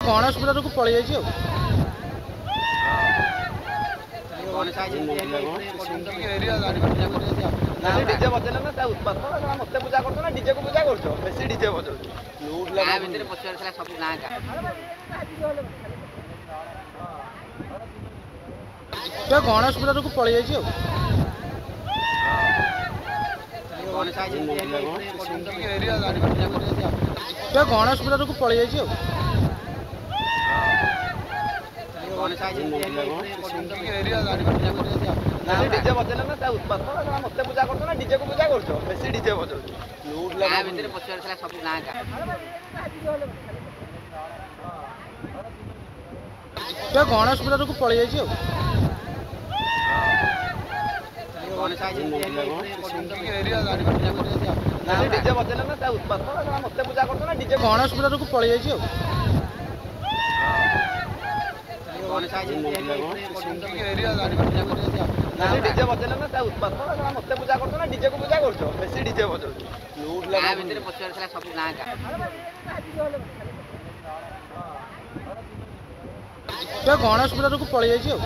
ଗଣେଶ ପୂଜାକୁ ପଳେଇ ଯାଇଛି ଆଉ। डीजे बजेला ना उत्पाद मत पूजा कर डीजे को पूजा कर बेसी डीजे बजाऊ ଗଣେଶ ପୂଜାକୁ ପଳେଇ ଯାଇଛି ଆଉ। ଗଣେଶ ପୂଜାକୁ ପଳେଇ ଯାଇଛି ଆଉ। डीजे बजेला ना उत्पाद मत पूजा कर डीजे को पूजा कर बेसी डीजे बजाऊ ଗଣେଶ ପୂଜାକୁ ପଳେଇ ଯାଇଛି ଆଉ। डीजे बजेला ना उत्पाद मत पूजा कर डीजे ଗଣେଶ ପୂଜାକୁ ପଳେଇ ଯାଇଛି ଆଉ। डीजे बजेला ना उत्पाद मत पूजा कर डीजे को पूजा कर बेसी डीजे बजाऊ ଗଣେଶ ପୂଜାକୁ ପଳେଇ ଯାଇଛି ଆଉ।